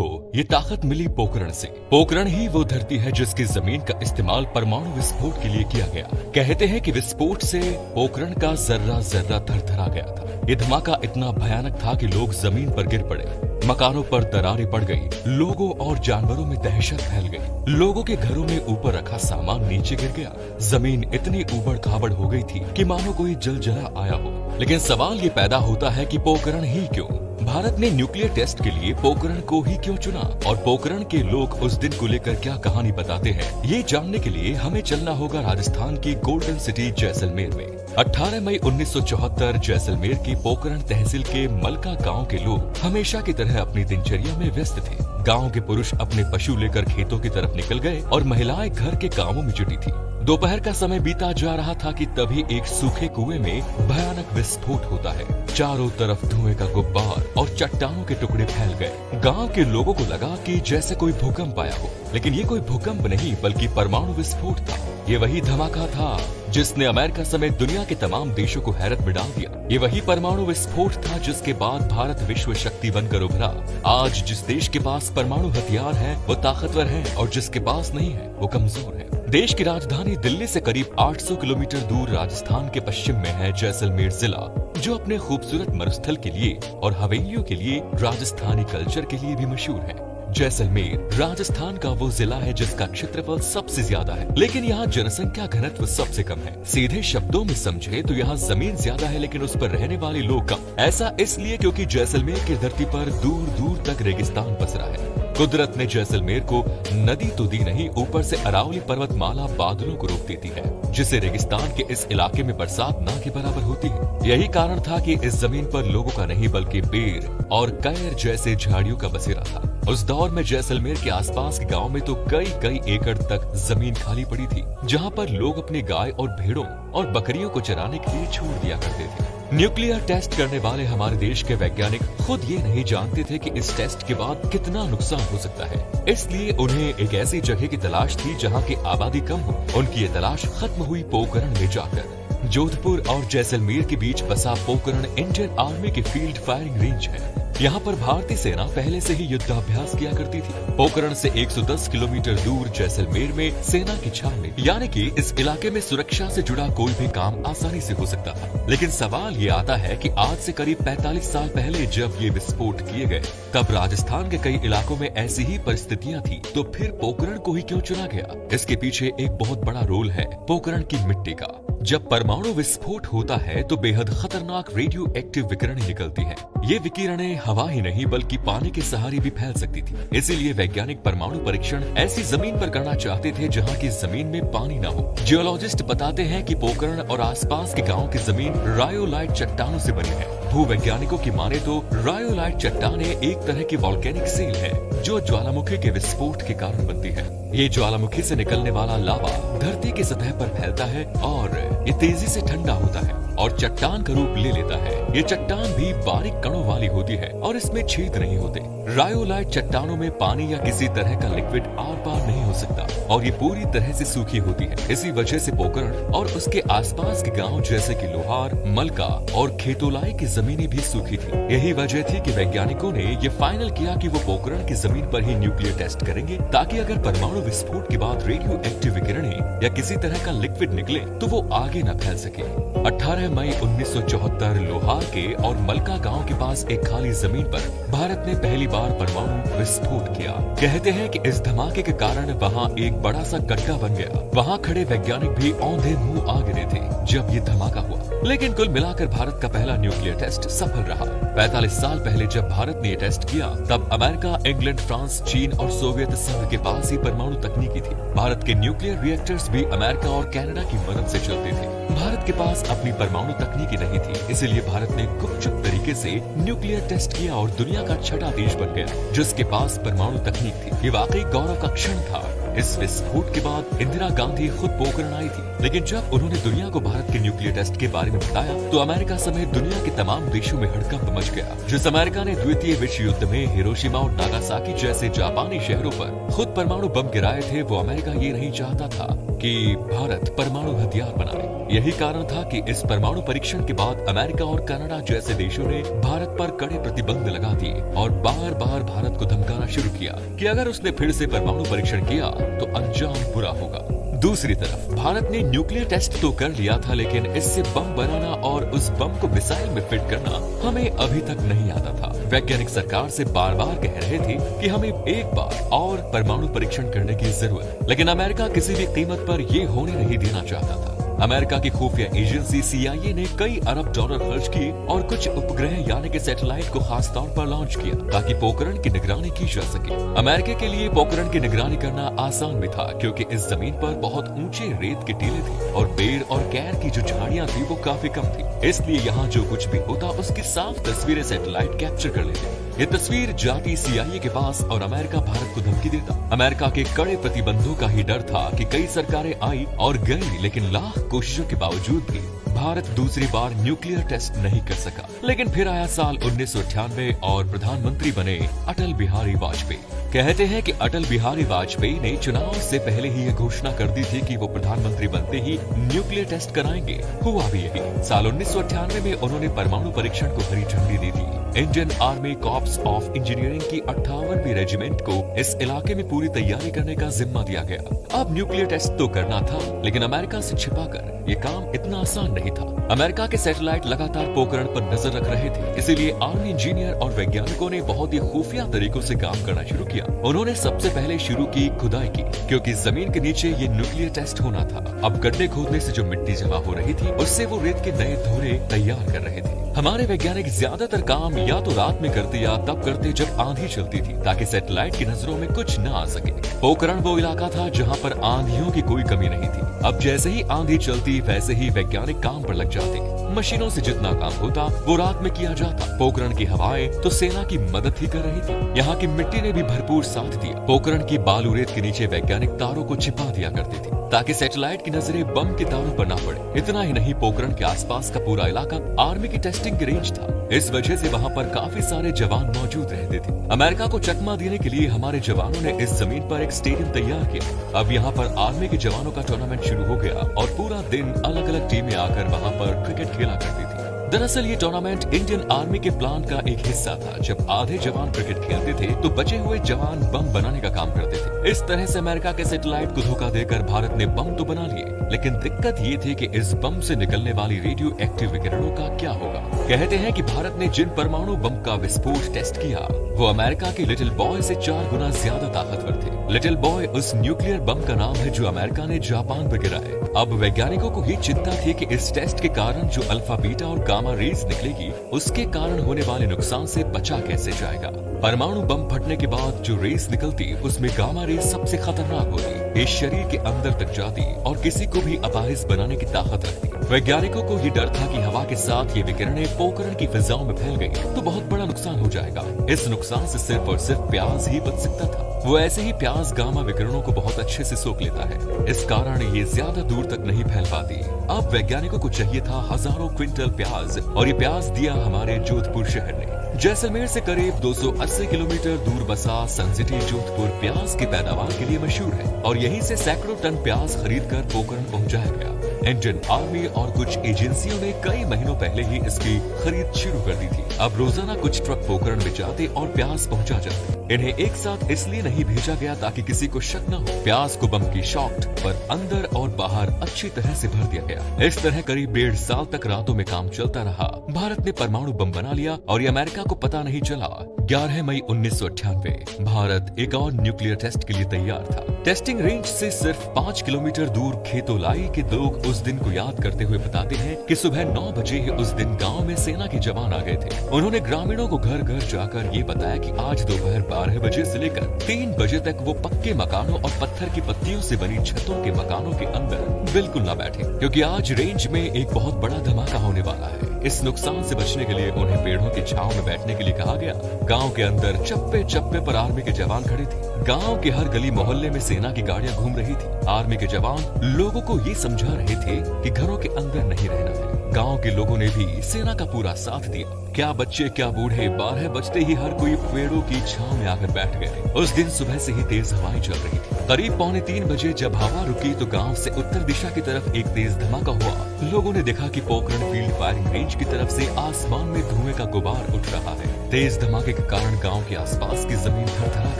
को ये ताकत मिली पोखरण से। पोखरण ही वो धरती है जिसकी जमीन का इस्तेमाल परमाणु विस्फोट के लिए किया गया। कहते हैं कि विस्फोट से पोखरण का जर्रा जर्रा थरथरा गया था। ये धमाका इतना भयानक था कि लोग जमीन पर गिर पड़े, मकानों पर दरारें पड़ गई, लोगों और जानवरों में दहशत फैल गई। लोगों के घरों में ऊपर रखा सामान नीचे गिर गया। जमीन इतनी उबड़ खाबड़ हो गई थी कि मानो कोई जलजला आया हो। लेकिन सवाल ये पैदा होता है कि पोखरण ही क्यों? भारत ने न्यूक्लियर टेस्ट के लिए पोखरण को ही क्यों चुना और पोखरण के लोग उस दिन को लेकर क्या कहानी बताते हैं, ये जानने के लिए हमें चलना होगा राजस्थान की गोल्डन सिटी जैसलमेर में। 18 मई 1974 जैसलमेर की पोखरण तहसील के मलका गांव के लोग हमेशा की तरह अपनी दिनचर्या में व्यस्त थे। गांव के पुरुष अपने पशु लेकर खेतों की तरफ निकल गए और महिलाएं घर के कामों में जुटी थी। दोपहर का समय बीता जा रहा था कि तभी एक सूखे कुएं में भयानक विस्फोट होता है। चारों तरफ धुएं का गुब्बार और चट्टानों के टुकड़े फैल गए। गांव के लोगों को लगा कि जैसे कोई भूकंप आया हो, लेकिन ये कोई भूकंप नहीं बल्कि परमाणु विस्फोट था। ये वही धमाका था जिसने अमेरिका समेत दुनिया के तमाम देशों को हैरत में डाल दिया। ये वही परमाणु विस्फोट था जिसके बाद भारत विश्व शक्ति बनकर उभरा। आज जिस देश के पास परमाणु हथियार है वो ताकतवर है और जिसके पास नहीं है वो कमजोर है। देश की राजधानी दिल्ली से करीब 800 किलोमीटर दूर राजस्थान के पश्चिम में है जैसलमेर जिला, जो अपने खूबसूरत मरुस्थल के लिए और हवेलियों के लिए राजस्थानी कल्चर के लिए भी मशहूर है। जैसलमेर राजस्थान का वो जिला है जिसका क्षेत्रफल सबसे ज्यादा है, लेकिन यहाँ जनसंख्या घनत्व सबसे कम है। सीधे शब्दों में समझे तो यहाँ जमीन ज्यादा है लेकिन उस पर रहने वाले लोग कम। ऐसा इसलिए क्योंकि जैसलमेर की धरती पर दूर दूर तक रेगिस्तान पसरा है। कुदरत ने जैसलमेर को नदी तो दी नहीं, ऊपर से अरावली पर्वतमाला बादलों को रोक देती है, जिससे रेगिस्तान के इस इलाके में बरसात ना के बराबर होती है। यही कारण था कि इस जमीन पर लोगों का नहीं बल्कि बेर और कैर जैसे झाड़ियों का बसेरा था। उस दौर में जैसलमेर के आसपास के गांव में तो कई एकड़ तक जमीन खाली पड़ी थी, जहां पर लोग अपनी गाय और भेड़ों और बकरियों को चराने के लिए छोड़ दिया करते थे। न्यूक्लियर टेस्ट करने वाले हमारे देश के वैज्ञानिक खुद ये नहीं जानते थे कि इस टेस्ट के बाद कितना नुकसान हो सकता है। इसलिए उन्हें एक ऐसी जगह की तलाश थी जहां की आबादी कम हो। उनकी ये तलाश खत्म हुई पोखरण में जाकर। जोधपुर और जैसलमेर के बीच बसा पोखरण इंडियन आर्मी की फील्ड फायरिंग रेंज है। यहाँ पर भारतीय सेना पहले से ही युद्धाभ्यास किया करती थी। पोखरण से 110 किलोमीटर दूर जैसलमेर में सेना की छावनी, यानी कि इस इलाके में सुरक्षा से जुड़ा कोई भी काम आसानी से हो सकता था। लेकिन सवाल ये आता है कि आज से करीब 45 साल पहले जब ये विस्फोट किए गए, तब राजस्थान के कई इलाकों में ऐसी ही परिस्थितियाँ थी, तो फिर पोखरण को ही क्यों चुना गया? इसके पीछे एक बहुत बड़ा रोल है पोखरण की मिट्टी का। जब परमाणु विस्फोट होता है तो बेहद खतरनाक रेडियो एक्टिव विकिरणें निकलती हैं। ये विकिरणें हवा ही नहीं बल्कि पानी के सहारे भी फैल सकती थी। इसीलिए वैज्ञानिक परमाणु परीक्षण ऐसी जमीन पर करना चाहते थे जहां की जमीन में पानी न हो। जियोलॉजिस्ट बताते हैं कि पोखरण और आसपास के गांव की जमीन रायोलाइट चट्टानों से बनी है। भूवैज्ञानिकों की माने तो रायोलाइट चट्टानें एक तरह की वॉल्केनिक सील है जो ज्वालामुखी के विस्फोट के कारण बनती है। ये ज्वालामुखी से निकलने वाला लावा धरती की सतह पर फैलता है और ये तेजी से ठंडा होता है और चट्टान का रूप ले लेता है। ये चट्टान भी बारीक कणों वाली होती है और इसमें छेद नहीं होते। रायोलाइट चट्टानों में पानी या किसी तरह का लिक्विड आर पार नहीं हो सकता और ये पूरी तरह से सूखी होती है। इसी वजह से पोखरण और उसके आसपास के गांव जैसे कि लोहार, मलका और खेतोलाई की जमीनें भी सूखी थी। यही वजह थी कि वैज्ञानिकों ने ये फाइनल किया कि वो पोखरण की जमीन पर ही न्यूक्लियर टेस्ट करेंगे, ताकि अगर परमाणु विस्फोट के बाद रेडियो एक्टिव विकिरणें या किसी तरह का लिक्विड निकले तो वो आगे न फैल सके। 18 मई 1974 लोहार के और मलका गांव के पास एक खाली जमीन पर भारत ने पहली बार परमाणु विस्फोट किया। कहते हैं कि इस धमाके के कारण वहां एक बड़ा सा गड्ढा बन गया। वहां खड़े वैज्ञानिक भी औंधे मुंह आ गिरे थे जब ये धमाका हुआ। लेकिन कुल मिलाकर भारत का पहला न्यूक्लियर टेस्ट सफल रहा। 45 साल पहले जब भारत ने ये टेस्ट किया तब अमेरिका, इंग्लैंड, फ्रांस, चीन और सोवियत संघ के पास ही परमाणु तकनीकी थी। भारत के न्यूक्लियर रिएक्टर्स भी अमेरिका और कनाडा की मदद से चलते थे। भारत के पास अपनी परमाणु तकनीकी नहीं थी, इसलिए भारत ने गुपचुप तरीके से न्यूक्लियर टेस्ट किया और दुनिया का छठा देश बन गया जिसके पास परमाणु तकनीक थी। ये वाकई गौरव का क्षण था। इस विस्फोट के बाद इंदिरा गांधी खुद पोखरण आई थी, लेकिन जब उन्होंने दुनिया को भारत के न्यूक्लियर टेस्ट के बारे में बताया तो अमेरिका समेत दुनिया के तमाम देशों में हड़कंप मच गया। जिस अमेरिका ने द्वितीय विश्व युद्ध में हिरोशिमा और नागासाकी जैसे जापानी शहरों पर खुद परमाणु बम गिराए थे, वो अमेरिका ये नहीं चाहता था कि भारत परमाणु हथियार बनाए। यही कारण था कि इस परमाणु परीक्षण के बाद अमेरिका और कनाडा जैसे देशों ने भारत पर कड़े प्रतिबंध लगा दिए और बार बार भारत को धमकाना शुरू किया कि अगर उसने फिर से परमाणु परीक्षण किया तो अंजाम बुरा होगा। दूसरी तरफ भारत ने न्यूक्लियर टेस्ट तो कर लिया था, लेकिन इससे बम बनाना और उस बम को मिसाइल में फिट करना हमें अभी तक नहीं आता था। वैज्ञानिक सरकार से बार बार कह रहे थे कि हमें एक बार और परमाणु परीक्षण करने की जरूरत है, लेकिन अमेरिका किसी भी कीमत पर ये होने नहीं देना चाहता था। अमेरिका की खुफिया एजेंसी CIA ने कई अरब डॉलर खर्च किए और कुछ उपग्रह यानी कि सैटेलाइट को खास तौर पर लॉन्च किया ताकि पोखरण की निगरानी की जा सके। अमेरिका के लिए पोखरण की निगरानी करना आसान भी था, क्योंकि इस जमीन पर बहुत ऊंचे रेत के टीले थे और पेड़ और कैर की जो झाड़ियां थी वो काफी कम थी। इसलिए यहाँ जो कुछ भी होता उसकी साफ तस्वीरें सैटेलाइट कैप्चर कर लेते। ये तस्वीर जाती CIA के पास और अमेरिका भारत को धमकी देता। अमेरिका के कड़े प्रतिबंधों का ही डर था कि कई सरकारें आई और गई, लेकिन लाख कोशिशों के बावजूद भी भारत दूसरी बार न्यूक्लियर टेस्ट नहीं कर सका। लेकिन फिर आया साल 1998 और प्रधानमंत्री बने अटल बिहारी वाजपेयी। कहते हैं कि अटल बिहारी वाजपेयी ने चुनाव से पहले ही ये घोषणा कर दी थी कि वो प्रधानमंत्री बनते ही न्यूक्लियर टेस्ट कराएंगे। हुआ भी यही। साल 1998 में उन्होंने परमाणु परीक्षण को हरी झंडी दे दी। Indian army corps of engineering की 58वीं रेजिमेंट को इस इलाके में पूरी तैयारी करने का जिम्मा दिया गया। अब न्यूक्लियर टेस्ट तो करना था, लेकिन अमेरिका से छिपाकर ये काम इतना आसान नहीं था। अमेरिका के सैटेलाइट लगातार पोखरण पर नजर रख रहे थे, इसीलिए आर्मी इंजीनियर और वैज्ञानिकों ने बहुत ही खुफिया तरीकों से काम करना शुरू किया। उन्होंने सबसे पहले शुरू की खुदाई की, क्योंकि जमीन के नीचे ये न्यूक्लियर टेस्ट होना था। अब गड्ढे खोदने से जो मिट्टी जमा हो रही थी उससे वो रेत के नए धोरे तैयार कर रहे थे। हमारे वैज्ञानिक ज्यादातर काम या तो रात में करते या तब करते जब आंधी चलती थी, ताकि सैटेलाइट की नजरों में कुछ न आ सके। पोखरण वो इलाका था जहाँ पर आंधियों की कोई कमी नहीं थी। अब जैसे ही आंधी चलती वैसे ही वैज्ञानिक काम पर लग जाते। मशीनों से जितना काम होता वो रात में किया जाता। पोखरण की हवाएं तो सेना की मदद ही कर रही थी। यहाँ की मिट्टी ने भी भरपूर साथ दिया। पोखरण की बालू रेत के नीचे वैज्ञानिक तारों को छिपा दिया करते थे, ताकि सैटेलाइट की नजरें बम के तारों पर न पड़े। इतना ही नहीं, पोखरण के आसपास का पूरा इलाका आर्मी की टेस्टिंग की रेंज था। इस वजह से वहाँ पर काफी सारे जवान मौजूद रहते थे। अमेरिका को चकमा देने के लिए हमारे जवानों ने इस जमीन पर एक स्टेडियम तैयार किया। अब यहाँ पर आर्मी के जवानों का टूर्नामेंट शुरू हो गया और पूरा दिन अलग अलग टीमें आकर वहाँ पर क्रिकेट खेला करती थी। दरअसल ये टूर्नामेंट इंडियन आर्मी के प्लान का एक हिस्सा था। जब आधे जवान क्रिकेट खेलते थे तो बचे हुए जवान बम बनाने का काम करते थे। इस तरह से अमेरिका के सैटेलाइट को धोखा देकर भारत ने बम तो बना लिए, लेकिन दिक्कत ये थी कि इस बम से निकलने वाली रेडियो एक्टिव विकिरणों का क्या होगा। कहते हैं कि भारत ने जिन परमाणु बम का विस्फोट टेस्ट किया वो अमेरिका के लिटिल बॉय से 4 गुना ज्यादा ताकतवर थे। लिटिल बॉय उस न्यूक्लियर बम का नाम है जो अमेरिका ने जापान पर गिराया। अब वैज्ञानिकों को ये चिंता थी कि इस टेस्ट के कारण जो अल्फा बीटा और गामा रेज निकलेगी उसके कारण होने वाले नुकसान से बचा कैसे जाएगा। परमाणु बम फटने के बाद जो रेस निकलती उसमें गामा रेस सबसे खतरनाक होती। ये शरीर के अंदर तक जाती और किसी को भी अपाहिज बनाने की ताकत रखती। वैज्ञानिकों को ये डर था कि हवा के साथ ये विकिरणें पोखरण की फिजाओं में फैल गई तो बहुत बड़ा नुकसान हो जाएगा। इस नुकसान से सिर्फ और सिर्फ प्याज ही बच सकता था। वो ऐसे ही प्याज गामा विकिरणों को बहुत अच्छे से सोख लेता है, इस कारण ये ज्यादा दूर तक नहीं फैल पाती। अब वैज्ञानिकों को चाहिए था हजारों क्विंटल प्याज, और ये प्याज दिया हमारे जोधपुर शहर ने। जैसलमेर से करीब 280 किलोमीटर दूर बसा सन सिटी जोधपुर प्याज की पैदावार के लिए मशहूर है और यहीं से सैकड़ों टन प्याज खरीद कर पोखरण पहुंचाया गया। इंडियन आर्मी और कुछ एजेंसियों ने कई महीनों पहले ही इसकी खरीद शुरू कर दी थी। अब रोजाना कुछ ट्रक पोखरण में जाते और प्याज पहुंचा जाते। इन्हें एक साथ इसलिए नहीं भेजा गया ताकि किसी को शक न हो। प्याज को बम की शॉफ्ट पर अंदर और बाहर अच्छी तरह से भर दिया गया। इस तरह करीब 1.5 साल तक रातों में काम चलता रहा। भारत ने परमाणु बम बना लिया और ये अमेरिका को पता नहीं चला। 11 मई 1998 भारत एक और न्यूक्लियर टेस्ट के लिए तैयार था। टेस्टिंग रेंज से सिर्फ 5 किलोमीटर दूर खेतोलाई के लोग उस दिन को याद करते हुए बताते हैं कि सुबह 9 बजे ही उस दिन गांव में सेना के जवान आ गए थे। उन्होंने ग्रामीणों को घर घर जाकर ये बताया कि आज दोपहर 12 बजे से लेकर 3 बजे तक वो पक्के मकानों और पत्थर की पत्तियों से बनी छतों के मकानों के अंदर बिल्कुल न बैठे, क्योंकि आज रेंज में एक बहुत बड़ा धमाका होने वाला है। इस नुकसान से बचने के लिए उन्हें पेड़ों की छांव में बैठने के लिए कहा गया। गांव के अंदर चप्पे चप्पे पर आर्मी के जवान खड़े थे। गांव के हर गली मोहल्ले में सेना की गाड़ियां घूम रही थी। आर्मी के जवान लोगों को ये समझा रहे थे कि घरों के अंदर नहीं रहना है। गांव के लोगों ने भी सेना का पूरा साथ दिया। क्या बच्चे क्या बूढ़े, 12 बजते ही हर कोई पेड़ों की छांव में आकर बैठ गए। उस दिन सुबह से ही तेज हवाएं चल रही थी। करीब 2:45 बजे जब हवा रुकी तो गांव से उत्तर दिशा की तरफ एक तेज धमाका हुआ। लोगों ने देखा कि पोखरण फील्ड फायरिंग रेंज की तरफ से आसमान में धुएं का गुबार उठ रहा है। तेज धमाके के कारण गाँव के आसपास की जमीन थरथरा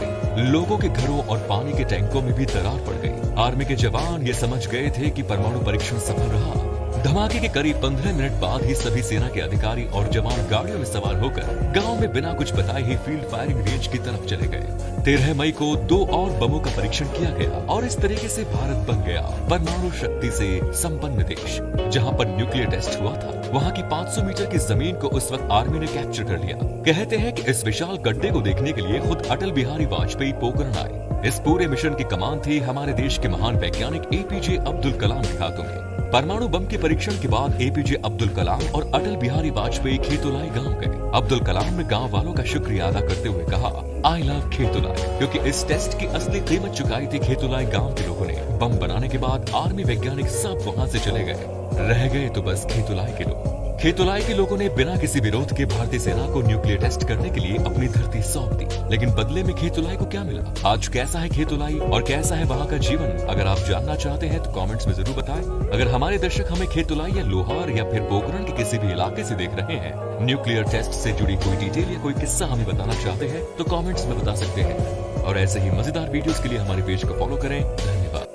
गई। लोगों के घरों और पानी के टैंकों में भी दरार पड़ गई। आर्मी के जवान ये समझ गए थे कि परमाणु परीक्षण सफल रहा। धमाके के करीब 15 मिनट बाद ही सभी सेना के अधिकारी और जवान गाड़ियों में सवार होकर गांव में बिना कुछ बताए ही फील्ड फायरिंग रेंज की तरफ चले गए। 13 मई को 2 और बमों का परीक्षण किया गया और इस तरीके से भारत बन गया परमाणु शक्ति से संपन्न देश। जहां पर न्यूक्लियर टेस्ट हुआ था वहां की 500 मीटर की जमीन को उस वक्त आर्मी ने कैप्चर कर लिया। कहते हैं कि इस विशाल गड्ढे को देखने के लिए खुद अटल बिहारी वाजपेयी पोखरण आए। इस पूरे मिशन की कमान थी हमारे देश के महान वैज्ञानिक एपीजे अब्दुल कलाम के हाथों में। परमाणु बम के परीक्षण के बाद एपीजे अब्दुल कलाम और अटल बिहारी वाजपेयी खेतोलाई गांव गए। अब्दुल कलाम ने गांव वालों का शुक्रिया अदा करते हुए कहा, आई लव खेतोलाई, क्योंकि इस टेस्ट की असली कीमत चुकाई थी खेतोलाई गांव के लोगों ने। बम बनाने के बाद आर्मी वैज्ञानिक सब वहां से चले गए, रह गए तो बस खेतोलाई के लोग। खेतोलाई के लोगों ने बिना किसी विरोध के भारतीय सेना को न्यूक्लियर टेस्ट करने के लिए अपनी धरती सौंप दी। लेकिन बदले में खेतोलाई को क्या मिला? आज कैसा है खेतोलाई और कैसा है वहाँ का जीवन? अगर आप जानना चाहते हैं तो कमेंट्स में जरूर बताएं। अगर हमारे दर्शक हमें खेतोलाई या लोहार या फिर पोखरण के किसी भी इलाके से देख रहे हैं, न्यूक्लियर टेस्ट से जुड़ी कोई डिटेल या कोई किस्सा हमें बताना चाहते हैं तो कमेंट्स में बता सकते हैं। और ऐसे ही मजेदार वीडियोस के लिए हमारे पेज को फॉलो करें। धन्यवाद।